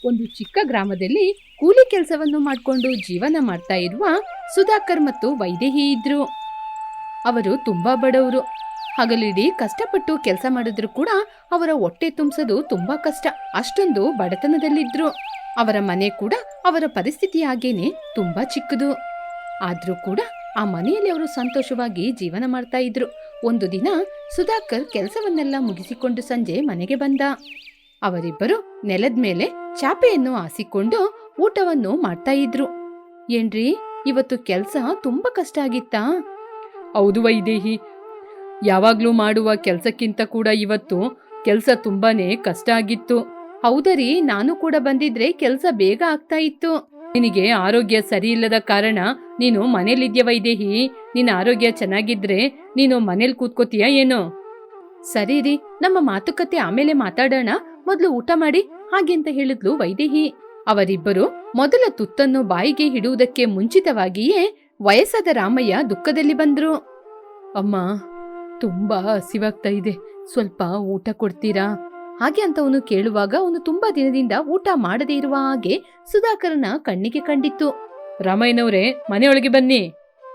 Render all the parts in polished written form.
ಒಂದು ಚಿಕ್ಕ ಗ್ರಾಮದಲ್ಲಿ ಕೂಲಿ ಕೆಲಸವನ್ನು ಮಾಡಿಕೊಂಡು ಜೀವನ ಮಾಡ್ತಾ ಇರುವ ಸುಧಾಕರ್ ಮತ್ತು ವೈದೇಹಿ ಇದ್ರು. ಅವರು ತುಂಬಾ ಬಡವರು. ಹಗಲಿಡೀ ಕಷ್ಟಪಟ್ಟು ಕೆಲಸ ಮಾಡಿದ್ರು ಕೂಡ ಅವರ ಹೊಟ್ಟೆ ತುಂಬಿಸೋದು ತುಂಬಾ ಕಷ್ಟ. ಅಷ್ಟೊಂದು ಬಡತನದಲ್ಲಿದ್ರು. ಅವರ ಮನೆ ಕೂಡ ಅವರ ಪರಿಸ್ಥಿತಿ ಹಾಗೇನೆ ತುಂಬಾ ಚಿಕ್ಕದು. ಆದ್ರೂ ಕೂಡ ಆ ಮನೆಯಲ್ಲಿ ಅವರು ಸಂತೋಷವಾಗಿ ಜೀವನ ಮಾಡ್ತಾ ಇದ್ರು. ಒಂದು ದಿನ ಸುಧಾಕರ್ ಕೆಲಸವನ್ನೆಲ್ಲ ಮುಗಿಸಿಕೊಂಡು ಸಂಜೆ ಮನೆಗೆ ಬಂದ. ಅವರಿಬ್ಬರು ನೆಲದ ಮೇಲೆ ಚಾಪೆಯನ್ನು ಹಾಸಿಕೊಂಡು ಊಟವನ್ನು ಮಾಡ್ತಾ ಇದ್ರು. ಏನ್ರಿ, ಇವತ್ತು ಕೆಲ್ಸ ತುಂಬಾ ಕಷ್ಟ ಆಗಿತ್ತಾ? ಹೌದು ವೈದೇಹಿ, ಯಾವಾಗ್ಲೂ ಮಾಡುವ ಕೆಲ್ಸಕ್ಕಿಂತ ಕೂಡ ಇವತ್ತು ಕೆಲ್ಸ ತುಂಬಾನೇ ಕಷ್ಟ ಆಗಿತ್ತು. ಹೌದರಿ, ನಾನು ಕೂಡ ಬಂದಿದ್ರೆ ಕೆಲ್ಸ ಬೇಗ ಆಗ್ತಾ ಇತ್ತು. ನಿನಗೆ ಆರೋಗ್ಯ ಸರಿ ಇಲ್ಲದ ಕಾರಣ ನೀನು ಮನೇಲಿದ್ಯ ವೈದೇಹಿ. ನಿನ್ನ ಆರೋಗ್ಯ ಚೆನ್ನಾಗಿದ್ರೆ ನೀನು ಮನೇಲಿ ಕೂತ್ಕೋತೀಯ ಏನೋ? ಸರಿ ರೀ, ನಮ್ಮ ಮಾತುಕತೆ ಆಮೇಲೆ ಮಾತಾಡೋಣ, ಮೊದಲು ಊಟ ಮಾಡಿ ಹಾಗೆ ಅಂತ ಹೇಳಿದ್ಲು ವೈದೇಹಿ. ಅವರಿಬ್ಬರು ಮೊದಲ ತುತ್ತನ್ನು ಬಾಯಿಗೆ ಹಿಡುವುದಕ್ಕೆ ಮುಂಚಿತವಾಗಿಯೇ ವಯಸ್ಸಾದ ರಾಮಯ್ಯ ದುಃಖದಲ್ಲಿ ಬಂದ್ರು. ಅಮ್ಮ, ತುಂಬಾ ಹಸಿವಾಗ್ತಾ ಇದೆ, ಸ್ವಲ್ಪ ಊಟ ಕೊಡ್ತೀರಾ? ಹಾಗೆ ಅಂತ ಅವನು ಕೇಳುವಾಗ ಅವನು ತುಂಬಾ ದಿನದಿಂದ ಊಟ ಮಾಡದೇ ಇರುವ ಹಾಗೆ ಸುಧಾಕರನ ಕಣ್ಣಿಗೆ ಕಂಡಿತ್ತು. ರಾಮಯ್ಯನವರೇ, ಮನೆಯೊಳಗೆ ಬನ್ನಿ.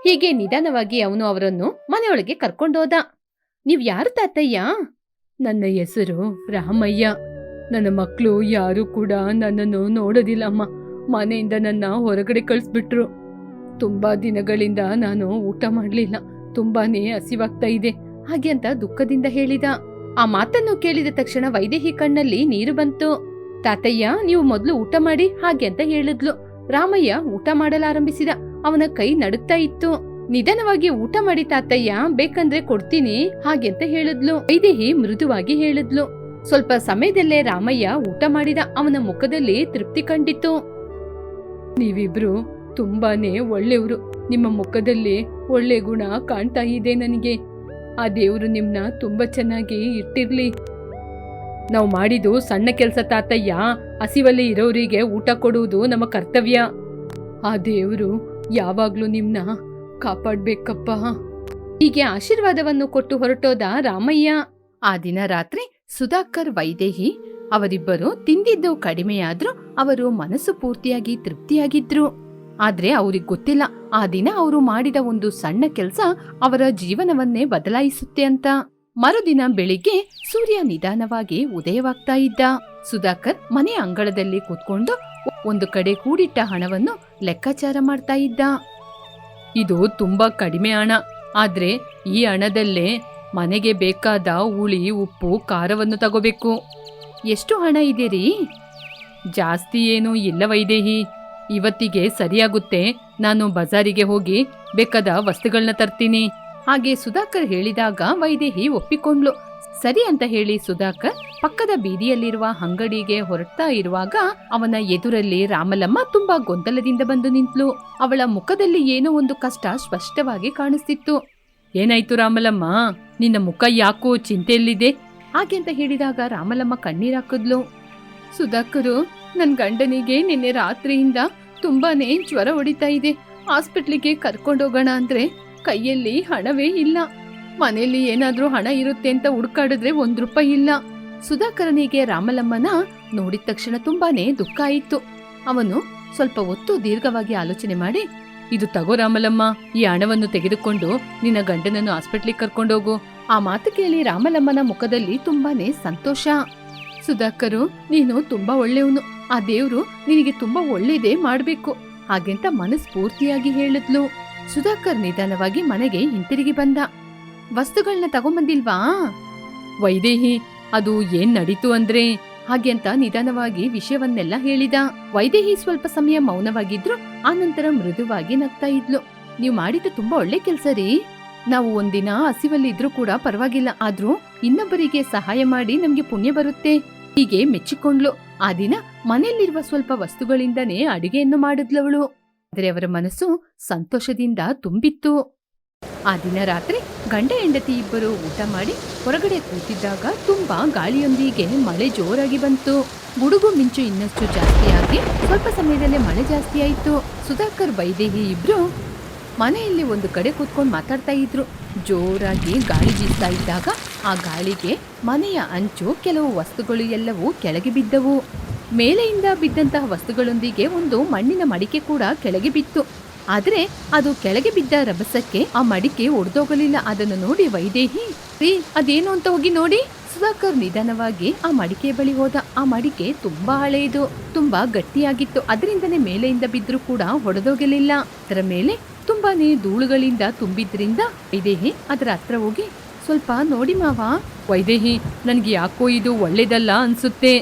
ಹೀಗೆ ನಿಧಾನವಾಗಿ ಅವನು ಅವರನ್ನು ಮನೆಯೊಳಗೆ ಕರ್ಕೊಂಡೋದ. ನೀವ್ ಯಾರು ತಾತಯ್ಯ? ನನ್ನ ಹೆಸರು ರಾಮಯ್ಯ. ನನ್ನ ಮಕ್ಕಳು ಯಾರು ಕೂಡ ನನ್ನನ್ನು ನೋಡೋದಿಲ್ಲ ಅಮ್ಮ. ಮನೆಯಿಂದ ನನ್ನ ಹೊರಗಡೆ ಕಳಿಸ್ಬಿಟ್ರು. ತುಂಬಾ ದಿನಗಳಿಂದ ನಾನು ಊಟ ಮಾಡ್ಲಿಲ್ಲ, ತುಂಬಾನೇ ಹಸಿವಾಗ್ತಾ ಇದೆ ಹಾಗೆ ಅಂತ ದುಃಖದಿಂದ ಹೇಳಿದ. ಆ ಮಾತನ್ನು ಕೇಳಿದ ತಕ್ಷಣ ವೈದೇಹಿ ಕಣ್ಣಲ್ಲಿ ನೀರು ಬಂತು. ತಾತಯ್ಯ, ನೀವು ಮೊದಲು ಊಟ ಮಾಡಿ ಹಾಗೆ ಅಂತ ಹೇಳಿದ್ಲು. ರಾಮಯ್ಯ ಊಟ ಮಾಡಲಾರಂಭಿಸಿದ. ಅವನ ಕೈ ನಡುಗ್ತಾ ಇತ್ತು. ನಿಧಾನವಾಗಿ ಊಟ ಮಾಡಿ ತಾತಯ್ಯ, ಬೇಕಂದ್ರೆ ಕೊಡ್ತೀನಿ ಹಾಗೆ ಅಂತ ಹೇಳಿದ್ಲು. ವೈದೇಹಿ ಮೃದುವಾಗಿ ಹೇಳಿದ್ಲು. ಸ್ವಲ್ಪ ಸಮಯದಲ್ಲೇ ರಾಮಯ್ಯ ಊಟ ಮಾಡಿದ. ಅವನ ಮುಖದಲ್ಲಿ ತೃಪ್ತಿ ಕಂಡಿತ್ತು. ನೀವಿಬ್ರು ತುಂಬಾನೇ ಒಳ್ಳೆಯವರು. ನಿಮ್ಮ ಮುಖದಲ್ಲಿ ಒಳ್ಳೆ ಗುಣ ಕಾಣ್ತಾ ಇದೆ ನನಗೆ. ಆ ದೇವ್ರು ನಿಮ್ನ ತುಂಬಾ ಚೆನ್ನಾಗಿ ಇಟ್ಟಿರ್ಲಿ. ನಾವು ಮಾಡಿದ್ದು ಸಣ್ಣ ಕೆಲಸ ತಾತಯ್ಯ. ಹಸಿವಲ್ಲಿ ಇರೋರಿಗೆ ಊಟ ಕೊಡುವುದು ನಮ್ಮ ಕರ್ತವ್ಯ. ಆ ದೇವ್ರು ಯಾವಾಗ್ಲೂ ನಿಮ್ನ ಕಾಪಾಡ್ಬೇಕಪ್ಪ. ಹೀಗೆ ಆಶೀರ್ವಾದವನ್ನು ಕೊಟ್ಟು ಹೊರಟೋದ ರಾಮಯ್ಯ. ಆ ದಿನ ರಾತ್ರಿ ಸುಧಾಕರ್ ವೈದೇಹಿ ಅವರಿಬ್ಬರು ತಿಂದಿದ್ದು ಕಡಿಮೆಯಾದ್ರೂ ಅವರು ಮನಸ್ಸು ಪೂರ್ತಿಯಾಗಿ ತೃಪ್ತಿಯಾಗಿದ್ರು. ಆದ್ರೆ ಅವ್ರಿಗೆ ಗೊತ್ತಿಲ್ಲ, ಆ ದಿನ ಅವರು ಮಾಡಿದ ಒಂದು ಸಣ್ಣ ಕೆಲಸ ಅವರ ಜೀವನವನ್ನೇ ಬದಲಾಯಿಸುತ್ತೆ ಅಂತ. ಮರುದಿನ ಬೆಳಿಗ್ಗೆ ಸೂರ್ಯ ನಿಧಾನವಾಗಿ ಉದಯವಾಗ್ತಾ ಇದ್ದ. ಸುಧಾಕರ್ ಮನೆ ಅಂಗಳದಲ್ಲಿ ಕೂತ್ಕೊಂಡು ಒಂದು ಕಡೆ ಕೂಡಿಟ್ಟ ಹಣವನ್ನು ಲೆಕ್ಕಾಚಾರ ಮಾಡ್ತಾ ಇದ್ದ. ಇದು ತುಂಬಾ ಕಡಿಮೆ ಹಣ, ಆದ್ರೆ ಈ ಹಣದಲ್ಲೇ ಮನೆಗೆ ಬೇಕಾದ ಹುಳಿ, ಉಪ್ಪು, ಖಾರವನ್ನು ತಗೋಬೇಕು. ಎಷ್ಟು ಹಣ ಇದೆ ರೀ? ಜಾಸ್ತಿ ಏನೂ ಇಲ್ಲ ವೈದೇಹಿ, ಇವತ್ತಿಗೆ ಸರಿಯಾಗುತ್ತೆ. ನಾನು ಬಜಾರಿಗೆ ಹೋಗಿ ಬೇಕಾದ ವಸ್ತುಗಳನ್ನ ತರ್ತೀನಿ. ಹಾಗೆ ಸುಧಾಕರ್ ಹೇಳಿದಾಗ ವೈದೇಹಿ ಒಪ್ಪಿಕೊಂಡ್ಲು. ಸರಿ ಅಂತ ಹೇಳಿ ಸುಧಾಕರ್ ಪಕ್ಕದ ಬೀದಿಯಲ್ಲಿರುವ ಅಂಗಡಿಗೆ ಹೊರಡ್ತಾ ಇರುವಾಗ ಅವನ ಎದುರಲ್ಲಿ ರಾಮಲಮ್ಮ ತುಂಬಾ ಗೊಂದಲದಿಂದ ಬಂದು ನಿಂತ್ಲು. ಅವಳ ಮುಖದಲ್ಲಿ ಏನೋ ಒಂದು ಕಷ್ಟ ಸ್ಪಷ್ಟವಾಗಿ ಕಾಣಿಸ್ತಿತ್ತು. ಏನಾಯ್ತು ರಾಮಲಮ್ಮ, ನಿನ್ನ ಮುಖ ಯಾಕೋ ಚಿಂತೆಯಲ್ಲಿದೆ? ಹಾಗೆ ಅಂತ ಹೇಳಿದಾಗ ರಾಮಲಮ್ಮ ಕಣ್ಣೀರಾಕಿದ್ಲು. ಸುಧಾಕರು, ನನ್ ಗಂಡನಿಗೆ ನಿನ್ನೆ ರಾತ್ರಿಯಿಂದ ತುಂಬಾನೇ ಜ್ವರ ಹೊಡಿತಾ ಇದೆ. ಹಾಸ್ಪಿಟ್ಲಿಗೆ ಕರ್ಕೊಂಡೋಗೋಣ ಅಂದ್ರೆ ಕೈಯಲ್ಲಿ ಹಣವೇ ಇಲ್ಲ. ಮನೆಯಲ್ಲಿ ಏನಾದ್ರೂ ಹಣ ಇರುತ್ತೆ ಅಂತ ಹುಡುಕಾಡಿದ್ರೆ ₹1 ಇಲ್ಲ. ಸುಧಾಕರನಿಗೆ ರಾಮಲಮ್ಮನ ನೋಡಿದ ತಕ್ಷಣ ತುಂಬಾನೇ ದುಃಖ ಆಯಿತು. ಅವನು ಸ್ವಲ್ಪ ಹೊತ್ತು ದೀರ್ಘವಾಗಿ ಆಲೋಚನೆ ಮಾಡಿ, ಇದು ತಗೋ ರಾಮಲಮ್ಮ, ಈ ಹಣವನ್ನು ತೆಗೆದುಕೊಂಡು ನಿನ್ನ ಗಂಡನನ್ನು ಹಾಸ್ಪಿಟ್ಲಿಗೆ ಕರ್ಕೊಂಡೋಗು. ಆ ಮಾತು ಕೇಳಿ ರಾಮಲಮ್ಮನ ಮುಖದಲ್ಲಿ ತುಂಬಾನೇ ಸಂತೋಷ. ಸುಧಾಕರು, ನೀನು ತುಂಬಾ ಒಳ್ಳೆಯವನು. ಆ ದೇವ್ರು ನಿನಗೆ ತುಂಬಾ ಒಳ್ಳೇದೇ ಮಾಡ್ಬೇಕು ಹಾಗೆಂತ ಮನಸ್ಫೂರ್ತಿಯಾಗಿ ಹೇಳಿದ್ಲು. ಸುಧಾಕರ್ ನಿಧಾನವಾಗಿ ಮನೆಗೆ ಹಿಂತಿರುಗಿ ಬಂದ. ವಸ್ತುಗಳನ್ನ ತಗೊಂಬಂದಿಲ್ವಾ? ವೈದೇಹಿ, ಅದು ಏನ್ ನಡೀತು ಅಂದ್ರೆ ಹಾಗೆ ಅಂತ ನಿಧಾನವಾಗಿ ವಿಷಯವನ್ನೆಲ್ಲ ಹೇಳಿದ. ವೈದೇಹಿ ಸ್ವಲ್ಪ ಸಮಯ ಮೌನವಾಗಿದ್ರು. ಆನಂತರ ಮೃದುವಾಗಿ ನಗ್ತಾ ಇದ್ಲು. ನೀವ್ ಮಾಡಿದ್ದು ತುಂಬಾ ಒಳ್ಳೆ ಕೆಲ್ಸ ರೀ. ನಾವು ಒಂದಿನ ಹಸಿವಲ್ಲಿ ಇದ್ರೂ ಕೂಡ ಪರವಾಗಿಲ್ಲ, ಆದ್ರೂ ಇನ್ನೊಬ್ಬರಿಗೆ ಸಹಾಯ ಮಾಡಿ ನಮ್ಗೆ ಪುಣ್ಯ ಬರುತ್ತೆ ಹೀಗೆ ಮೆಚ್ಚಿಕೊಂಡ್ಲು. ಆ ದಿನ ಮನೆಯಲ್ಲಿರುವ ಸ್ವಲ್ಪ ವಸ್ತುಗಳಿಂದನೇ ಅಡುಗೆಯನ್ನು ಮಾಡಿದ್ಲವಳು. ಆದರೆ ಅವರ ಮನಸ್ಸು ಸಂತೋಷದಿಂದ ತುಂಬಿತ್ತು. ಆ ದಿನ ರಾತ್ರಿ ಗಂಡ ಹೆಂಡತಿ ಇಬ್ಬರು ಊಟ ಮಾಡಿ ಹೊರಗಡೆ ಕೂತಿದ್ದಾಗ ತುಂಬಾ ಗಾಳಿಯೊಂದಿಗೆ ಮಳೆ ಜೋರಾಗಿ ಬಂತು. ಗುಡುಗು ಮಿಂಚು ಇನ್ನಷ್ಟು ಜಾಸ್ತಿಯಾಗಿ ಸ್ವಲ್ಪ ಸಮಯದಲ್ಲೇ ಮಳೆ ಜಾಸ್ತಿ ಆಯಿತು. ಸುಧಾಕರ್ ವೈದೇಹಿ ಇಬ್ರು ಮನೆಯಲ್ಲಿ ಒಂದು ಕಡೆ ಕೂತ್ಕೊಂಡು ಮಾತಾಡ್ತಾ ಇದ್ರು. ಜೋರಾಗಿ ಗಾಳಿ ಬೀಸ್ತಾ ಇದ್ದಾಗ ಆ ಗಾಳಿಗೆ ಮನೆಯ ಅಂಚು, ಕೆಲವು ವಸ್ತುಗಳು ಎಲ್ಲವೂ ಕೆಳಗೆ ಬಿದ್ದವು. ಮೇಲೆಯಿಂದ ಬಿದ್ದಂತಹ ವಸ್ತುಗಳೊಂದಿಗೆ ಒಂದು ಮಣ್ಣಿನ ಮಡಿಕೆ ಕೂಡ ಕೆಳಗೆ ಬಿತ್ತು. ಆದ್ರೆ ಅದು ಕೆಳಗೆ ಬಿದ್ದ ರಭಸಕ್ಕೆ ಆ ಮಡಿಕೆ ಒಡೆದೋಗಲಿಲ್ಲ. ಅದನ್ನು ನೋಡಿ ವೈದೇಹಿ, ರೀ ಅದೇನು ಅಂತ ಹೋಗಿ ನೋಡಿ. ಸುಧಾಕರ್ ನಿಧಾನವಾಗಿ ಆ ಮಡಿಕೆ ಬಳಿ ಹೋದ. ಆ ಮಡಿಕೆ ತುಂಬಾ ಹಳೆಯದು, ತುಂಬಾ ಗಟ್ಟಿಯಾಗಿತ್ತು. ಅದರಿಂದನೇ ಮೇಲೆಯಿಂದ ಬಿದ್ರೂ ಕೂಡ ಹೊಡೆದೋಗಲಿಲ್ಲ. ಅದರ ಮೇಲೆ ತುಂಬಾನೇ ಧೂಳುಗಳಿಂದ ತುಂಬಿದ್ರಿಂದ ವೈದೇಹಿ ಅದರ ಹತ್ರ ಹೋಗಿ, ಸ್ವಲ್ಪ ನೋಡಿ ಮಾವ. ವೈದೇಹಿ, ನನ್ಗೆ ಯಾಕೋ ಇದು ಒಳ್ಳೇದಲ್ಲ ಅನ್ಸುತ್ತೆ.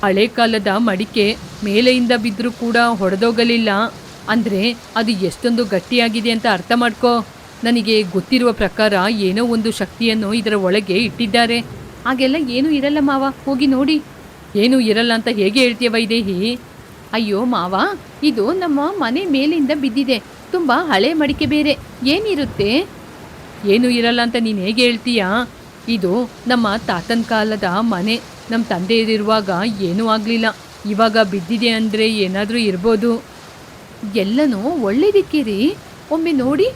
ಹಳೆ ಕಾಲದ ಮಡಿಕೆ ಮೇಲೆಯಿಂದ ಬಿದ್ರೂ ಕೂಡ ಹೊಡೆದೋಗಲಿಲ್ಲ ಅಂದ್ರೆ ಅದು ಎಷ್ಟೊಂದು ಗಟ್ಟಿಯಾಗಿದೆ ಅಂತ ಅರ್ಥ ಮಾಡ್ಕೋ. ನನಗೆ ಗೊತ್ತಿರುವ ಪ್ರಕಾರ ಏನೋ ಒಂದು ಶಕ್ತಿಯನ್ನು ಇದರ ಒಳಗೆ ಇಟ್ಟಿದ್ದಾರೆ. ಹಾಗೆಲ್ಲ ಏನೂ ಇರಲ್ಲ ಮಾವ, ಹೋಗಿ ನೋಡಿ. ಏನೂ ಇರಲ್ಲ ಅಂತ ಹೇಗೆ ಹೇಳ್ತೀಯ ವೈದೇಹಿ? ಅಯ್ಯೋ ಮಾವ, ಇದು ನಮ್ಮ ಮನೆ ಮೇಲಿಂದ ಬಿದ್ದಿದೆ, ತುಂಬಾ ಹಳೆ ಮಡಿಕೆ ಬೇರೆ, ಏನಿರುತ್ತೆ? ಏನೂ ಇರಲ್ಲ ಅಂತ ನೀನು ಹೇಗೆ ಹೇಳ್ತೀಯಾ? ಇದು ನಮ್ಮ ತಾತನ ಕಾಲದ ಮನೆ. ನಮ್ಮ ತಂದೆಯರಿರುವಾಗ ಏನೂ ಆಗಲಿಲ್ಲ, ಇವಾಗ ಬಿದ್ದಿದೆ ಅಂದರೆ ಏನಾದರೂ ಇರ್ಬೋದು. ಎಲ್ಲನೂ ಒಳ್ಳೇದಕ್ಕೆ ರೀ, ಒಮ್ಮೆ ನೋಡಿ.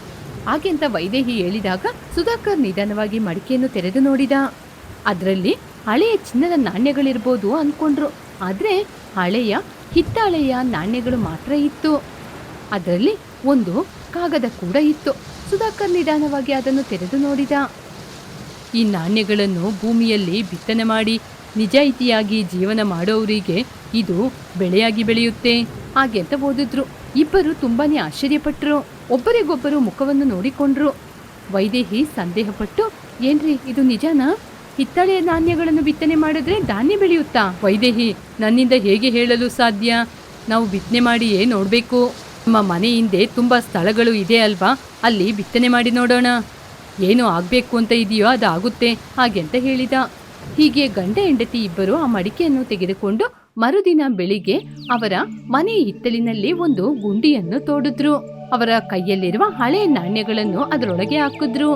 ಹಾಗೆ ಅಂತ ವೈದೇಹಿ ಹೇಳಿದಾಗ ಸುಧಾಕರ್ ನಿಧಾನವಾಗಿ ಮಡಿಕೆಯನ್ನು ತೆರೆದು ನೋಡಿದ. ಅದರಲ್ಲಿ ಹಳೆಯ ಚಿನ್ನದ ನಾಣ್ಯಗಳಿರ್ಬೋದು ಅಂದ್ಕೊಂಡ್ರು. ಆದರೆ ಹಳೆಯ ಹಿತ್ತಾಳೆಯ ನಾಣ್ಯಗಳು ಮಾತ್ರ ಇತ್ತು. ಅದರಲ್ಲಿ ಒಂದು ಕಾಗದ ಕೂಡ ಇತ್ತು. ಸುಧಾಕರ್ ನಿಧಾನವಾಗಿ ಅದನ್ನು ತೆರೆದು ನೋಡಿದ. ಈ ನಾಣ್ಯಗಳನ್ನು ಭೂಮಿಯಲ್ಲಿ ಬಿತ್ತನೆ ಮಾಡಿ ನಿಜಾಯಿತಿಯಾಗಿ ಜೀವನ ಮಾಡೋರಿಗೆ ಇದು ಬೆಳೆಯಾಗಿ ಬೆಳೆಯುತ್ತೆ ಹಾಗೆ ಅಂತ ಓದಿದ್ರು. ಇಬ್ಬರು ತುಂಬಾನೇ ಆಶ್ಚರ್ಯಪಟ್ಟರು. ಒಬ್ಬರಿಗೊಬ್ಬರು ಮುಖವನ್ನು ನೋಡಿಕೊಂಡ್ರು. ವೈದೇಹಿ ಸಂದೇಹಪಟ್ಟು, ಏನ್ರಿ ಇದು ನಿಜನಾ? ಹಿತ್ತಾಳೆಯ ನಾಣ್ಯಗಳನ್ನು ಬಿತ್ತನೆ ಮಾಡಿದ್ರೆ ಧಾನ್ಯ ಬೆಳೆಯುತ್ತಾ? ವೈದೇಹಿ, ನನ್ನಿಂದ ಹೇಗೆ ಹೇಳಲು ಸಾಧ್ಯ? ನಾವು ಬಿತ್ತನೆ ಮಾಡಿಯೇ ನೋಡಬೇಕು. ನಮ್ಮ ಮನೆ ಹಿಂದೆ ತುಂಬ ಸ್ಥಳಗಳು ಇದೆ ಅಲ್ವಾ, ಅಲ್ಲಿ ಬಿತ್ತನೆ ಮಾಡಿ ನೋಡೋಣ. ಏನು ಆಗಬೇಕು ಅಂತ ಇದೆಯೋ ಅದು ಆಗುತ್ತೆ ಹಾಗೆ ಅಂತ ಹೇಳಿದ. ಹೀಗೆ ಗಂಡ ಹೆಂಡತಿ ಇಬ್ಬರು ಆ ಮಡಿಕೆಯನ್ನು ತೆಗೆದುಕೊಂಡು ಮರುದಿನ ಬೆಳಿಗ್ಗೆ ಅವರ ಮನೆ ಹಿತ್ತಲಿನಲ್ಲಿ ಒಂದು ಗುಂಡಿಯನ್ನು ತೋಡಿದ್ರು. ಅವರ ಕೈಯಲ್ಲಿರುವ ಹಳೆಯ ನಾಣ್ಯಗಳನ್ನು ಅದರೊಳಗೆ ಹಾಕಿದ್ರು.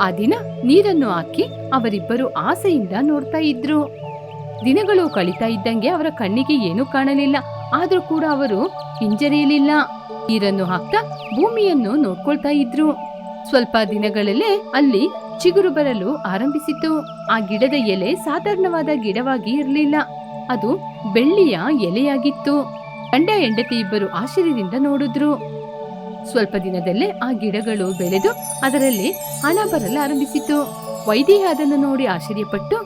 ಆ ದಿನ ನೀರನ್ನು ಹಾಕಿ ಅವರಿಬ್ಬರು ಆಸೆಯಿಂದ ನೋಡ್ತಾ ಇದ್ರು. ದಿನಗಳು ಕಳೀತಾ ಇದ್ದಂಗೆ ಅವರ ಕಣ್ಣಿಗೆ ಏನೂ ಕಾಣಲಿಲ್ಲ. ಆದ್ರೂ ಕೂಡ ಅವರು ಹಿಂಜರಿಯಲಿಲ್ಲ. ನೀರನ್ನು ಹಾಕ್ತಾ ಭೂಮಿಯನ್ನು ನೋಡ್ಕೊಳ್ತಾ ಇದ್ರು. ಸ್ವಲ್ಪ ದಿನಗಳಲ್ಲೇ ಅಲ್ಲಿ ಚಿಗುರು ಬರಲು ಆರಂಭಿಸಿತು. ಆ ಗಿಡದ ಎಲೆ ಸಾಧಾರಣವಾದ ಗಿಡವಾಗಿ ಇರಲಿಲ್ಲ, ಅದು ಬೆಳ್ಳಿಯ ಎಲೆಯಾಗಿತ್ತು. ಗಂಡ ಹೆಂಡತಿ ಇಬ್ಬರು ಆಶ್ಚರ್ಯದಿಂದ ನೋಡಿದ್ರು. ಸ್ವಲ್ಪ ದಿನದಲ್ಲೇ ಆ ಗಿಡಗಳು ಬೆಳೆದು ಅದರಲ್ಲಿ ಹಣ ಬರಲು ಆರಂಭಿಸಿತು. ವೈದೇಹಿ ಅದನ್ನು ನೋಡಿ ಆಶ್ಚರ್ಯಪಟ್ಟು,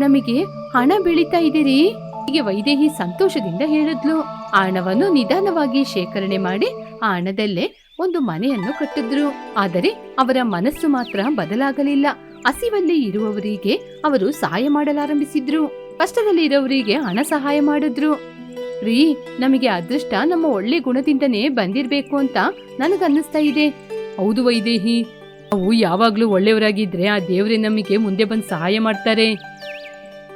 ನಮಗೆ ಹಣ ಬೆಳೀತಾ ಇದೀರಿ? ಹೀಗೆ ವೈದೇಹಿ ಸಂತೋಷದಿಂದ ಹೇಳಿದ್ಲು. ಆ ಹಣವನ್ನು ನಿಧಾನವಾಗಿ ಶೇಖರಣೆ ಮಾಡಿ ಆ ಹಣದಲ್ಲೇ ಒಂದು ಮನೆಯನ್ನು ಕಟ್ಟಿದ್ರು. ಆದರೆ ಅವರ ಮನಸ್ಸು ಮಾತ್ರ ಬದಲಾಗಲಿಲ್ಲ. ಹಸಿವಲ್ಲಿ ಇರುವವರಿಗೆ ಅವರು ಸಹಾಯ ಮಾಡಲಾರಂಭಿಸಿದ್ರು. ಕಷ್ಟದಲ್ಲಿ ಇರೋವರಿಗೆ ಹಣ ಸಹಾಯ ಮಾಡಿದ್ರು. ರೀ, ನಮಗೆ ಅದೃಷ್ಟ ನಮ್ಮ ಒಳ್ಳೆ ಗುಣದಿಂದನೇ ಬಂದಿರ್ಬೇಕು ಅಂತ ನನಗನ್ನಿಸ್ತಾ ಇದೆ. ಹೌದು ವೈದೇಹಿ, ನಾವು ಯಾವಾಗ್ಲೂ ಒಳ್ಳೆಯವರಾಗಿದ್ರೆ ಆ ದೇವರೇ ನಮಗೆ ಮುಂದೆ ಬಂದು ಸಹಾಯ ಮಾಡ್ತಾರೆ.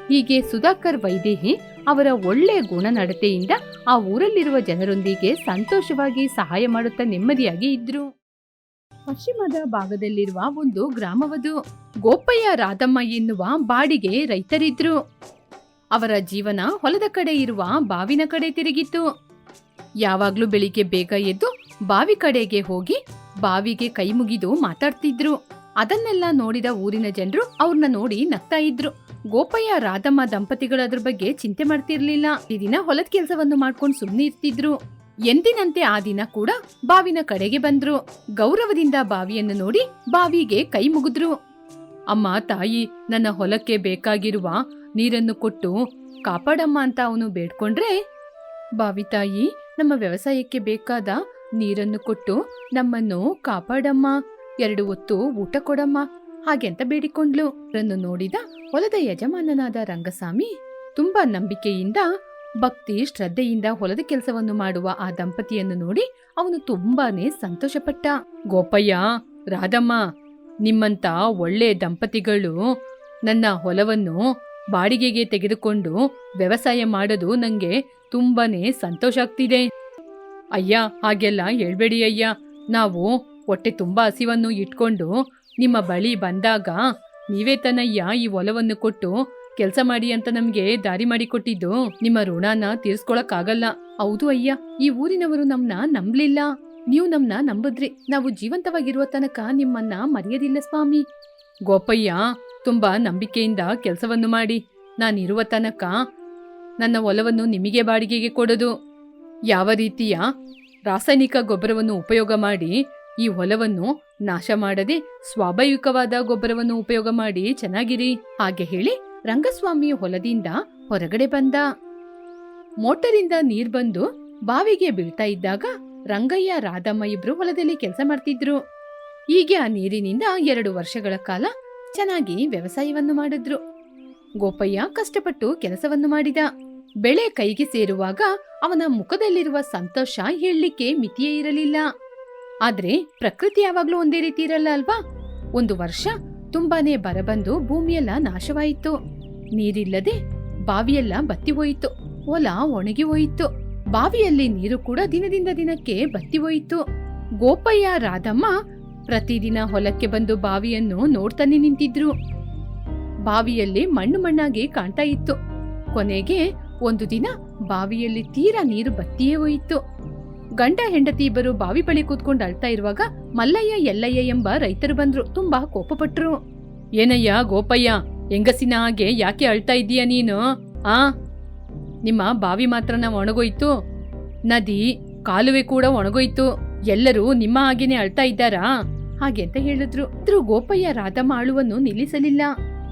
ಹೀಗೆ ಸುಧಾಕರ್ ವೈದೇಹಿ ಅವರ ಒಳ್ಳೆ ಗುಣನಡತೆಯಿಂದ ಆ ಊರಲ್ಲಿರುವ ಜನರೊಂದಿಗೆ ಸಂತೋಷವಾಗಿ ಸಹಾಯ ಮಾಡುತ್ತಾ ನೆಮ್ಮದಿಯಾಗಿ ಇದ್ರು. ಪಶ್ಚಿಮದ ಭಾಗದಲ್ಲಿರುವ ಒಂದು ಗ್ರಾಮವದು. ಗೋಪಯ್ಯ ರಾಧಮ್ಮ ಎನ್ನುವ ಬಾಡಿಗೆ ರೈತರಿದ್ರು. ಅವರ ಜೀವನ ಹೊಲದ ಕಡೆ ಇರುವ ಬಾವಿನ ಕಡೆ ತಿರುಗಿತ್ತು. ಯಾವಾಗ್ಲೂ ಬೆಳಿಗ್ಗೆ ಬೇಗ ಎದ್ದು ಬಾವಿ ಕಡೆಗೆ ಹೋಗಿ ಬಾವಿಗೆ ಕೈ ಮುಗಿದು ಮಾತಾಡ್ತಿದ್ರು. ಅದನ್ನೆಲ್ಲ ನೋಡಿದ ಊರಿನ ಜನರು ಅವ್ರನ್ನ ನೋಡಿ ನಗ್ತಾ ಇದ್ರು. ಗೋಪಯ್ಯ ರಾಧಮ್ಮ ದಂಪತಿಗಳು ಅದ್ರ ಬಗ್ಗೆ ಚಿಂತೆ ಮಾಡ್ತಿರ್ಲಿಲ್ಲ. ಈ ದಿನ ಹೊಲದ ಕೆಲಸವನ್ನು ಮಾಡ್ಕೊಂಡು ಸುಮ್ಮನೆ ಇರ್ತಿದ್ರು. ಎಂದಿನಂತೆ ಆ ದಿನ ಕೂಡ ಬಾವಿನ ಕಡೆಗೆ ಬಂದ್ರು. ಗೌರವದಿಂದ ಬಾವಿಯನ್ನು ನೋಡಿ ಬಾವಿಗೆ ಕೈ ಮುಗಿದ್ರು. ಅಮ್ಮ ತಾಯಿ, ನನ್ನ ಹೊಲಕ್ಕೆ ಬೇಕಾಗಿರುವ ನೀರನ್ನು ಕೊಟ್ಟು ಕಾಪಾಡಮ್ಮ ಅಂತ ಅವನು ಬೇಡ್ಕೊಂಡ್ರೆ, ಬಾವಿ ತಾಯಿ, ನಮ್ಮ ವ್ಯವಸಾಯಕ್ಕೆ ಬೇಕಾದ ನೀರನ್ನು ಕೊಟ್ಟು ನಮ್ಮನ್ನು ಕಾಪಾಡಮ್ಮ, 2 ಹೊತ್ತು ಊಟ ಕೊಡಮ್ಮ ಹಾಗೆ ಅಂತ ಬೇಡಿಕೊಂಡ್ಲು. ಅವರನ್ನು ನೋಡಿದ ಹೊಲದ ಯಜಮಾನನಾದ ರಂಗಸ್ವಾಮಿ ತುಂಬಾ ನಂಬಿಕೆಯಿಂದ, ಭಕ್ತಿ ಶ್ರದ್ಧೆಯಿಂದ ಹೊಲದ ಕೆಲಸವನ್ನು ಮಾಡುವ ಆ ದಂಪತಿಯನ್ನು ನೋಡಿ ಅವನು ತುಂಬಾನೇ ಸಂತೋಷಪಟ್ಟ. ಗೋಪಯ್ಯ, ರಾಧಮ್ಮ, ನಿಮ್ಮಂತ ಒಳ್ಳೆ ದಂಪತಿಗಳು ನನ್ನ ಹೊಲವನ್ನು ಬಾಡಿಗೆಗೆ ತೆಗೆದುಕೊಂಡು ವ್ಯವಸಾಯ ಮಾಡೋದು ನಂಗೆ ತುಂಬಾನೇ ಸಂತೋಷ ಆಗ್ತಿದೆ. ಅಯ್ಯ, ಹಾಗೆಲ್ಲ ಹೇಳ್ಬೇಡಿ ಅಯ್ಯ. ನಾವು ಹೊಟ್ಟೆ ತುಂಬಾ ಹಸಿವನ್ನು ಇಟ್ಕೊಂಡು ನಿಮ್ಮ ಬಳಿ ಬಂದಾಗ ನೀವೇ ತನಯ್ಯ ಈ ಹೊಲವನ್ನು ಕೊಟ್ಟು ಕೆಲಸ ಮಾಡಿ ಅಂತ ನಮ್ಗೆ ದಾರಿ ಮಾಡಿಕೊಟ್ಟಿದ್ದು. ನಿಮ್ಮ ಋಣನ ತೀರ್ಸ್ಕೊಳಕ್ಕಾಗಲ್ಲ. ಹೌದು ಅಯ್ಯ, ಈ ಊರಿನವರು ನಮ್ನ ನಂಬಲಿಲ್ಲ, ನೀವು ನಮ್ನ ನಂಬಿದ್ರಿ. ನಾವು ಜೀವಂತವಾಗಿರುವ ತನಕ ನಿಮ್ಮನ್ನ ಮರೆಯೋದಿಲ್ಲ ಸ್ವಾಮಿ. ಗೋಪಯ್ಯ, ತುಂಬಾ ನಂಬಿಕೆಯಿಂದ ಕೆಲಸವನ್ನು ಮಾಡಿ. ನಾನಿರುವ ತನಕ ನನ್ನ ಹೊಲವನ್ನು ನಿಮಗೆ ಬಾಡಿಗೆಗೆ ಕೊಡೋದು. ಯಾವ ರೀತಿಯ ರಾಸಾಯನಿಕ ಗೊಬ್ಬರವನ್ನು ಉಪಯೋಗ ಮಾಡಿ ಈ ಹೊಲವನ್ನು ನಾಶ ಮಾಡದೆ ಸ್ವಾಭಾವಿಕವಾದ ಗೊಬ್ಬರವನ್ನು ಉಪಯೋಗ ಮಾಡಿ ಚೆನ್ನಾಗಿರಿ. ಹಾಗೆ ಹೇಳಿ ರಂಗಸ್ವಾಮಿ ಹೊಲದಿಂದ ಹೊರಗಡೆ ಬಂದ. ಮೋಟರಿಂದ ನೀರ್ ಬಂದು ಬಾವಿಗೆ ಬೀಳ್ತಾ ಇದ್ದಾಗ ರಂಗಯ್ಯ ರಾಧಮ್ಮ ಇಬ್ರು ಹೊಲದಲ್ಲಿ ಕೆಲಸ ಮಾಡ್ತಿದ್ರು. ಹೀಗೆ ಆ ನೀರಿನಿಂದ 2 ವರ್ಷಗಳ ಕಾಲ ಚೆನ್ನಾಗಿ ವ್ಯವಸಾಯವನ್ನು ಮಾಡಿದ್ರು. ಗೋಪಯ್ಯ ಕಷ್ಟಪಟ್ಟು ಕೆಲಸವನ್ನು ಮಾಡಿದ. ಬೆಳೆ ಕೈಗೆ ಸೇರುವಾಗ ಅವನ ಮುಖದಲ್ಲಿರುವ ಸಂತೋಷ ಹೇಳಲಿಕ್ಕೆ ಮಿತಿಯೇ ಇರಲಿಲ್ಲ. ಆದ್ರೆ ಪ್ರಕೃತಿ ಯಾವಾಗ್ಲೂ ಒಂದೇ ರೀತಿ ಇರಲ್ಲ ಅಲ್ವಾ? ಒಂದು ವರ್ಷ ತುಂಬಾನೇ ಬರಬಂದು ಭೂಮಿಯೆಲ್ಲ ನಾಶವಾಯಿತು. ನೀರಿಲ್ಲದೆ ಬಾವಿಯೆಲ್ಲ ಬತ್ತಿ ಹೋಯಿತು. ಹೊಲ ಒಣಗಿ ಹೋಯಿತು. ಬಾವಿಯಲ್ಲಿ ನೀರು ಕೂಡ ದಿನದಿಂದ ದಿನಕ್ಕೆ ಬತ್ತಿ ಹೋಯಿತು. ಗೋಪಯ್ಯ ರಾಧಮ್ಮ ಪ್ರತಿದಿನ ಹೊಲಕ್ಕೆ ಬಂದು ಬಾವಿಯನ್ನು ನೋಡ್ತಾನೆ ನಿಂತಿದ್ರು. ಬಾವಿಯಲ್ಲಿ ಮಣ್ಣು ಮಣ್ಣಾಗಿ ಕಾಣ್ತಾ ಇತ್ತು. ಕೊನೆಗೆ ಒಂದು ದಿನ ಬಾವಿಯಲ್ಲಿ ತೀರಾ ನೀರು ಬತ್ತಿಯೇ ಹೋಯಿತು. ಗಂಡ ಹೆಂಡತಿ ಇಬ್ಬರು ಬಾವಿ ಬಳಿ ಕೂತ್ಕೊಂಡು ಅಳ್ತಾ ಇರುವಾಗ ಮಲ್ಲಯ್ಯ ಎಲ್ಲಯ್ಯ ಎಂಬ ರೈತರು ಬಂದ್ರು. ತುಂಬಾ ಕೋಪಪಟ್ರು. ಏನಯ್ಯ ಗೋಪಯ್ಯ, ಹೆಂಗಸಿನ ಹಾಗೆ ಯಾಕೆ ಅಳ್ತಾ ಇದ್ದೀಯ ನೀನು? ನಿಮ್ಮ ಬಾವಿ ಮಾತ್ರನ ಒಣಗೋಯ್ತು, ನದಿ ಕಾಲುವೆ ಕೂಡ ಒಣಗೋಯ್ತು. ಎಲ್ಲರೂ ನಿಮ್ಮ ಹಾಗೇನೆ ಅಳ್ತಾ ಇದ್ದಾರಾ? ಹಾಗೆ ಅಂತ ಹೇಳಿದ್ರು. ಗೋಪಯ್ಯ ರಾಧಮ್ಮ ಅಳುವನ್ನು ನಿಲ್ಲಿಸಲಿಲ್ಲ.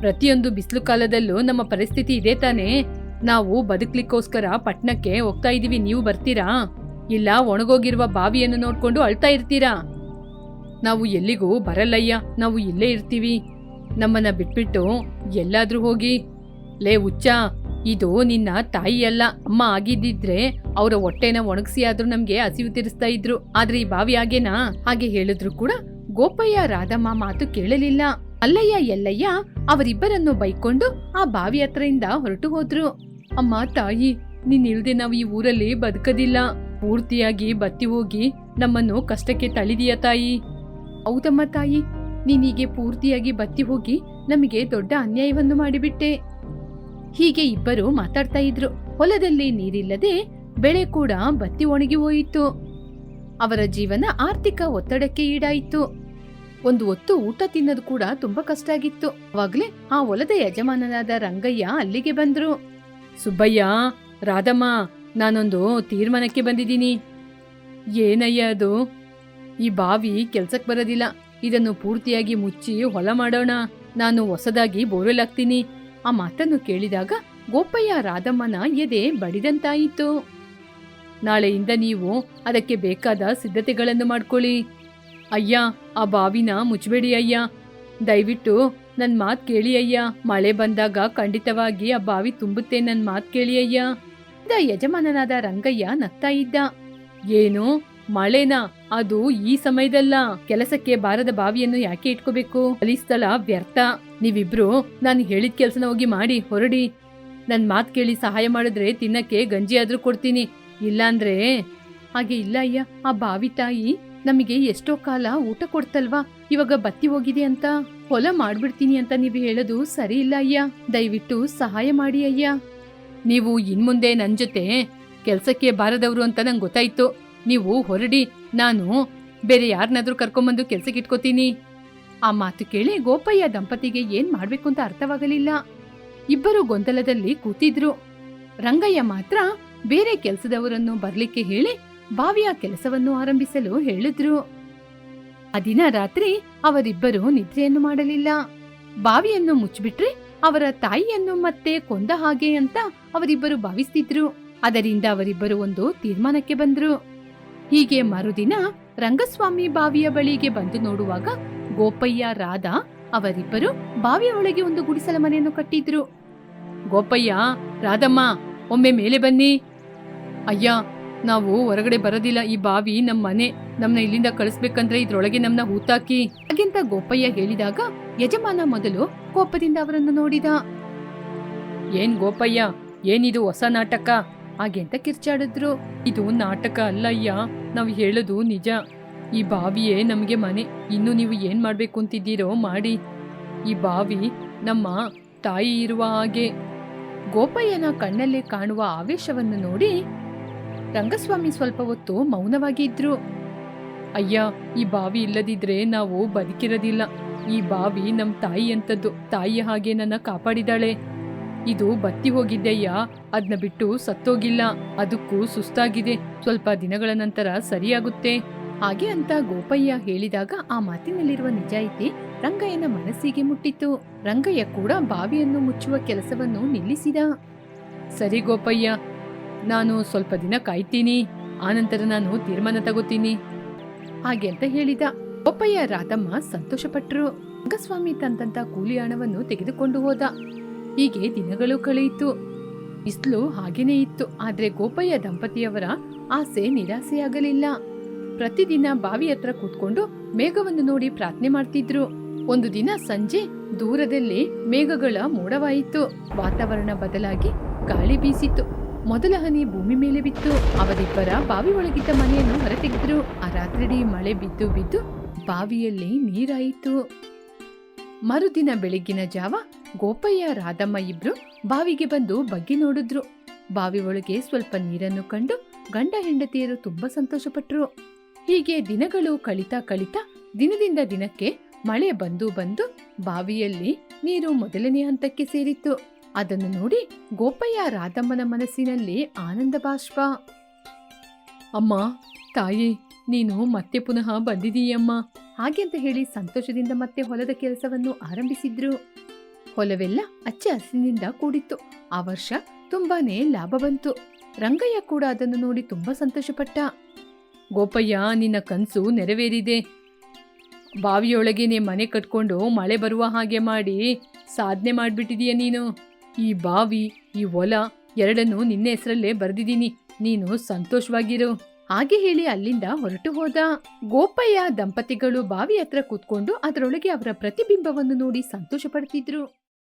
ಪ್ರತಿಯೊಂದು ಬಿಸಿಲು ಕಾಲದಲ್ಲೂ ನಮ್ಮ ಪರಿಸ್ಥಿತಿ ಇದೆ ತಾನೇ. ನಾವು ಬದುಕ್ಲಿಕ್ಕೋಸ್ಕರ ಪಟ್ನಕ್ಕೆ ಹೋಗ್ತಾ ಇದೀವಿ, ನೀವು ಬರ್ತೀರಾ? ಇಲ್ಲ ಒಣಗೋಗಿರುವ ಬಾವಿಯನ್ನು ನೋಡ್ಕೊಂಡು ಅಳ್ತಾ ಇರ್ತೀರಾ? ನಾವು ಎಲ್ಲಿಗೂ ಬರಲ್ಲಯ್ಯ, ನಾವು ಇಲ್ಲೇ ಇರ್ತೀವಿ. ನಮ್ಮನ್ನ ಬಿಟ್ಬಿಟ್ಟು ಎಲ್ಲಾದ್ರೂ ಹೋಗಿ. ಲೇ ಹುಚ್ಚ, ಇದು ನಿನ್ನ ತಾಯಿ ಅಲ್ಲ, ಅಮ್ಮ ಆಗಿದ್ದಿದ್ರೆ ಅವರ ಹೊಟ್ಟೆನ ಒಣಗಿಸಿ ಆದ್ರೂ ನಮ್ಗೆ ಹಸಿವು ತೀರಿಸ್ತಾ ಇದ್ರು. ಆದ್ರೆ ಈ ಬಾವಿ ಹಾಗೇನಾ? ಹಾಗೆ ಹೇಳಿದ್ರು ಕೂಡ ಗೋಪಯ್ಯ ರಾಧಮ್ಮ ಮಾತು ಕೇಳಲಿಲ್ಲ. ಮಲ್ಲಯ್ಯ ಎಲ್ಲಯ್ಯ ಅವರಿಬ್ಬರನ್ನು ಬೈಕೊಂಡು ಆ ಬಾವಿ ಹತ್ರದಿಂದ ಹೊರಟು ಹೋದ್ರು. ಅಮ್ಮ ತಾಯಿ, ನೀನ್ ಇಲ್ದೆ ನಾವು ಈ ಊರಲ್ಲಿ ಬದುಕದಿಲ್ಲ. ಪೂರ್ತಿಯಾಗಿ ಬತ್ತಿ ಹೋಗಿ ನಮ್ಮನ್ನು ಕಷ್ಟಕ್ಕೆ ತಳಿದೀಯ ತಾಯಿ. ಹೌದಮ್ಮ ತಾಯಿ, ನೀನೀಗೆ ಪೂರ್ತಿಯಾಗಿ ಬತ್ತಿ ಹೋಗಿ ನಮಗೆ ದೊಡ್ಡ ಅನ್ಯಾಯವನ್ನು ಮಾಡಿಬಿಟ್ಟೆ. ಹೀಗೆ ಇಬ್ಬರು ಮಾತಾಡ್ತಾ ಇದ್ರು. ಹೊಲದಲ್ಲಿ ನೀರಿಲ್ಲದೆ ಬೆಳೆ ಕೂಡ ಬತ್ತಿ ಒಣಗಿ ಹೋಯಿತು. ಅವರ ಜೀವನ ಆರ್ಥಿಕ ಒತ್ತಡಕ್ಕೆ ಈಡಾಯಿತು. ಒಂದು ಹೊತ್ತು ಊಟ ತಿನ್ನೋದು ಕೂಡ ತುಂಬಾ ಕಷ್ಟ ಆಗಿತ್ತು. ಅವಾಗ್ಲೇ ಆ ಹೊಲದ ಯಜಮಾನನಾದ ರಂಗಯ್ಯ ಅಲ್ಲಿಗೆ ಬಂದ್ರು. ಸುಬ್ಬಯ್ಯ, ರಾಧಮ್ಮ, ನಾನೊಂದು ತೀರ್ಮಾನಕ್ಕೆ ಬಂದಿದ್ದೀನಿ. ಏನಯ್ಯ ಅದು? ಈ ಬಾವಿ ಕೆಲ್ಸಕ್ ಬರೋದಿಲ್ಲ. ಇದನ್ನು ಪೂರ್ತಿಯಾಗಿ ಮುಚ್ಚಿ ಹೊಲ ಮಾಡೋಣ. ನಾನು ಹೊಸದಾಗಿ ಬೋರ್ವೆಲ್ ಹಾಕ್ತೀನಿ. ಆ ಮಾತನ್ನು ಕೇಳಿದಾಗ ಗೋಪಯ್ಯ ರಾಧಮ್ಮನ ಎದೆ ಬಡಿದಂತಾಯಿತು. ನಾಳೆಯಿಂದ ನೀವು ಅದಕ್ಕೆ ಬೇಕಾದ ಸಿದ್ಧತೆಗಳನ್ನು ಮಾಡ್ಕೊಳ್ಳಿ. ಅಯ್ಯ, ಆ ಬಾವಿನ ಮುಚ್ಚಬೇಡಿ ಅಯ್ಯ. ದಯವಿಟ್ಟು ನನ್ ಮಾತ್ ಕೇಳಿ ಅಯ್ಯ. ಮಳೆ ಬಂದಾಗ ಖಂಡಿತವಾಗಿ ಆ ಬಾವಿ ತುಂಬುತ್ತೆ, ನನ್ ಮಾತ್ ಕೇಳಿ ಅಯ್ಯ. ಯಜಮಾನನಾದ ರಂಗಯ್ಯ ನಗ್ತಾ ಇದ್ದ. ಏನು ಮಳೆನಾ? ಅದು ಈ ಸಮಯದಲ್ಲ. ಕೆಲಸಕ್ಕೆ ಬಾರದ ಬಾವಿಯನ್ನು ಯಾಕೆ ಇಟ್ಕೋಬೇಕು? ಅಲ್ಲಿ ಸ್ಥಳ ವ್ಯರ್ಥ. ನೀವಿಬ್ರು ನಾನು ಹೇಳಿದ ಕೆಲ್ಸನ ಹೋಗಿ ಮಾಡಿ ಹೊರಡಿ. ನನ್ ಮಾತ್ ಕೇಳಿ ಸಹಾಯ ಮಾಡಿದ್ರೆ ತಿನ್ನಕ್ಕೆ ಗಂಜಿ ಆದ್ರೂ ಕೊಡ್ತೀನಿ. ಇಲ್ಲಾಂದ್ರೆ ಹಾಗೆ ಇಲ್ಲ ಅಯ್ಯ. ಆ ಬಾವಿ ತಾಯಿ ನಮಗೆ ಎಷ್ಟೋ ಕಾಲ ಊಟ ಕೊಡ್ತಲ್ವಾ, ಇವಾಗ ಬತ್ತಿ ಹೋಗಿದೆ ಅಂತ ಹೊಲ ಮಾಡ್ಬಿಡ್ತೀನಿ ಅಂತ ನೀವು ಹೇಳೋದು ಸರಿ ಇಲ್ಲ ಅಯ್ಯ. ದಯವಿಟ್ಟು ಸಹಾಯ ಮಾಡಿ ಅಯ್ಯ. ನೀವು ಇನ್ಮುಂದೆ ನನ್ ಜೊತೆ ಕೆಲ್ಸಕ್ಕೆ ಬಾರದವ್ರು ಅಂತ ನಂಗೆ ಗೊತ್ತಾಯ್ತು. ನೀವು ಹೊರಡಿ, ನಾನು ಬೇರೆ ಯಾರನ್ನಾದ್ರೂ ಕರ್ಕೊಂಬಂದು ಕೆಲ್ಸಕ್ಕೆ ಇಟ್ಕೋತೀನಿ. ಆ ಮಾತು ಕೇಳಿ ಗೋಪಯ್ಯ ದಂಪತಿಗೆ ಏನ್ ಮಾಡ್ಬೇಕು ಅಂತ ಅರ್ಥವಾಗಲಿಲ್ಲ. ಇಬ್ಬರು ಗೊಂದಲದಲ್ಲಿ ಕೂತಿದ್ರು. ರಂಗಯ್ಯ ಮಾತ್ರ ಬೇರೆ ಕೆಲಸದವರನ್ನು ಬರ್ಲಿಕ್ಕೆ ಹೇಳಿ ಬಾವಿಯ ಕೆಲಸವನ್ನು ಆರಂಭಿಸಲು ಹೇಳಿದ್ರು. ಆ ದಿನ ರಾತ್ರಿ ಅವರಿಬ್ಬರು ನಿದ್ರೆಯನ್ನು ಮಾಡಲಿಲ್ಲ. ಬಾವಿಯನ್ನು ಮುಚ್ಚಿಬಿಟ್ರೆ ಅವರ ತಾಯಿಯನ್ನು ಮತ್ತೆ ಕೊಂದ ಹಾಗೆ ಅಂತ ಅವರಿಬ್ಬರು ಭಾವಿಸ್ತಿದ್ರು. ಅದರಿಂದ ಅವರಿಬ್ಬರು ಒಂದು ತೀರ್ಮಾನಕ್ಕೆ ಬಂದ್ರು. ಹೀಗೆ ಮರುದಿನ ರಂಗಸ್ವಾಮಿ ಬಾವಿಯ ಬಳಿಗೆ ಬಂದು ನೋಡುವಾಗ ಗೋಪಯ್ಯ ರಾಧಾ ಅವರಿಬ್ಬರು ಬಾವಿಯ ಒಳಗೆ ಒಂದು ಗುಡಿಸಲ ಮನೆಯನ್ನು ಕಟ್ಟಿದ್ರು. ಗೋಪಯ್ಯ, ರಾಧಮ್ಮ, ಒಮ್ಮೆ ಮೇಲೆ ಬನ್ನಿ. ಅಯ್ಯ, ನಾವು ಹೊರಗಡೆ ಬರೋದಿಲ್ಲ. ಈ ಬಾವಿ ನಮ್ಮ ಮನೆ. ನಮ್ನ ಇಲ್ಲಿಂದ ಕಳಿಸ್ಬೇಕಂದ್ರೆ ಇದ್ರೊಳಗೆ ನಮ್ನ ಹೂತಾಕಿ ಹಾಗೆಂತ ಗೋಪಯ್ಯ ಹೇಳಿದಾಗ ಯಜಮಾನ ಮೊದಲು ಕೋಪದಿಂದ ಅವರನ್ನು ನೋಡಿದ. ಏನ್ ಗೋಪಯ್ಯ, ಏನಿದು ಹೊಸ ನಾಟಕ? ಹಾಗೆ ಅಂತ ಕಿರ್ಚಾಡಿದ್ರು. ಇದು ನಾಟಕ ಅಲ್ಲಯ್ಯ, ನಾವು ಹೇಳೋದು ನಿಜ. ಈ ಬಾವಿಯೇ ನಮಗೆ ಮನೆ. ಇನ್ನು ನೀವು ಏನ್ ಮಾಡ್ಬೇಕು ಅಂತಿದ್ದೀರೋ ಮಾಡಿ. ಈ ಬಾವಿ ನಮ್ಮ ತಾಯಿ ಇರುವ ಹಾಗೆ. ಗೋಪಯ್ಯನ ಕಣ್ಣಲ್ಲಿ ಕಾಣುವ ಆವೇಶವನ್ನು ನೋಡಿ ರಂಗಸ್ವಾಮಿ ಸ್ವಲ್ಪ ಹೊತ್ತು ಮೌನವಾಗಿ ಇದ್ರು. ಅಯ್ಯ, ಈ ಬಾವಿ ಇಲ್ಲದಿದ್ರೆ ನಾವು ಬದುಕಿರೋದಿಲ್ಲ. ಈ ಬಾವಿ ನಮ್ ತಾಯಿ ಅಂತದ್ದು. ತಾಯಿ ಹಾಗೆ ನನ್ನ ಕಾಪಾಡಿದಾಳೆ. ಇದು ಬತ್ತಿ ಹೋಗಿದ್ದೆಯ್ಯ, ಅದನ್ನ ಬಿಟ್ಟು ಸತ್ತೋಗಿಲ್ಲ. ಅದಕ್ಕೂ ಸುಸ್ತಾಗಿದೆ. ಸ್ವಲ್ಪ ದಿನಗಳ ನಂತರ ಸರಿಯಾಗುತ್ತೆ. ಹಾಗೆ ಅಂತ ಗೋಪಯ್ಯ ಹೇಳಿದಾಗ ಆ ಮಾತಿನಲ್ಲಿರುವ ನಿಜಾಯಿತಿ ರಂಗಯ್ಯನ ಮನಸ್ಸಿಗೆ ಮುಟ್ಟಿತು. ರಂಗಯ್ಯ ಕೂಡ ಬಾವಿಯನ್ನು ಮುಚ್ಚುವ ಕೆಲಸವನ್ನು ನಿಲ್ಲಿಸಿದ. ಸರಿ ಗೋಪಯ್ಯ, ನಾನು ಸ್ವಲ್ಪ ದಿನ ಕಾಯ್ತೀನಿ, ಆನಂತರ ನಾನು ತೀರ್ಮಾನ ತಗೋತೀನಿ ಹಾಗೆ ಅಂತ ಹೇಳಿದ. ಗೋಪಯ್ಯ ರಾಧಮ್ಮ ಸಂತೋಷಪಟ್ರು. ರಂಗಸ್ವಾಮಿ ತಂದಂತ ಕೂಲಿ ಹಣವನ್ನು ತೆಗೆದುಕೊಂಡು ಹೋದ. ಹೀಗೆ ದಿನಗಳು ಕಳೆಯಿತು. ಬಿಸಿಲು ಹಾಗೇನೇ ಇತ್ತು. ಆದ್ರೆ ಗೋಪಯ್ಯ ದಂಪತಿಯವರ ಆಸೆ ನಿರಾಸೆಯಾಗಲಿಲ್ಲ. ಪ್ರತಿದಿನ ಬಾವಿ ಹತ್ರ ಕೂತ್ಕೊಂಡು ಮೇಘವನ್ನು ನೋಡಿ ಪ್ರಾರ್ಥನೆ ಮಾಡ್ತಿದ್ರು. ಒಂದು ದಿನ ಸಂಜೆ ದೂರದಲ್ಲಿ ಮೇಘಗಳ ಮೋಡವಾಯಿತು. ವಾತಾವರಣ ಬದಲಾಗಿ ಗಾಳಿ ಬೀಸಿತು. ಮೊದಲ ಹನಿ ಭೂಮಿ ಮೇಲೆ ಬಿತ್ತು. ಅವರಿಬ್ಬರ ಬಾವಿ ಒಳಗಿದ್ದ ಮನೆಯನ್ನು ಹೊರತೆಗೆದ್ರು. ಆ ರಾತ್ರಿಡೀ ಮಳೆ ಬಿದ್ದು ಬಿದ್ದು ಬಾವಿಯಲ್ಲಿ ನೀರಾಯಿತು. ಮರುದಿನ ಬೆಳಗ್ಗಿನ ಜಾವ ಗೋಪಯ್ಯ ರಾಧಮ್ಮ ಇಬ್ರು ಬಾವಿಗೆ ಬಂದು ಬಗ್ಗಿ ನೋಡಿದ್ರು. ಬಾವಿ ಒಳಗೆ ಸ್ವಲ್ಪ ನೀರನ್ನು ಕಂಡು ಗಂಡ ಹೆಂಡತಿಯರು ತುಂಬಾ ಸಂತೋಷಪಟ್ರು. ಹೀಗೆ ದಿನಗಳು ಕಳಿತಾ ದಿನದಿಂದ ದಿನಕ್ಕೆ ಮಳೆ ಬಂದು ಬಾವಿಯಲ್ಲಿ ನೀರು ಮೊದಲನೇ ಹಂತಕ್ಕೆ ಸೇರಿತ್ತು. ಅದನ್ನು ನೋಡಿ ಗೋಪಯ್ಯ ರಾಧಮ್ಮನ ಮನಸ್ಸಿನಲ್ಲಿ ಆನಂದ ಬಾಷ್ಪ. ಅಮ್ಮ, ತಾಯಿ, ನೀನು ಮತ್ತೆ ಪುನಃ ಬಂದಿದೀಯಮ್ಮ ಹಾಗೆ ಅಂತ ಹೇಳಿ ಸಂತೋಷದಿಂದ ಮತ್ತೆ ಹೊಲದ ಕೆಲಸವನ್ನು ಆರಂಭಿಸಿದ್ರು. ಹೊಲವೆಲ್ಲ ಹಚ್ಚ ಹಸಿರಿನಿಂದ ಕೂಡಿತ್ತು. ಆ ವರ್ಷ ತುಂಬಾನೇ ಲಾಭ ಬಂತು. ರಂಗಯ್ಯ ಕೂಡ ಅದನ್ನು ನೋಡಿ ತುಂಬಾ ಸಂತೋಷಪಟ್ಟ. ಗೋಪಯ್ಯ, ನಿನ್ನ ಕನಸು ನೆರವೇರಿದೆ. ಬಾವಿಯೊಳಗೇನೆ ಮನೆ ಕಟ್ಕೊಂಡು ಮಳೆ ಬರುವ ಹಾಗೆ ಮಾಡಿ ಸಾಧನೆ ಮಾಡ್ಬಿಟ್ಟಿದೀಯ ನೀನು. ಈ ಬಾವಿ, ಈ ಹೊಲ ಎರಡನ್ನೂ ನಿನ್ನ ಹೆಸರಲ್ಲೇ ಬರೆದಿದ್ದೀನಿ. ನೀನು ಸಂತೋಷವಾಗಿರು ಹಾಗೆ ಹೇಳಿ ಅಲ್ಲಿಂದ ಹೊರಟು ಹೋದ. ಗೋಪಯ್ಯ ದಂಪತಿಗಳು ಬಾವಿ ಹತ್ರ ಕೂತ್ಕೊಂಡು ಅದರೊಳಗೆ ಅವರ ಪ್ರತಿಬಿಂಬವನ್ನು ನೋಡಿ ಸಂತೋಷ ಪಡ್ತಿದ್ರು.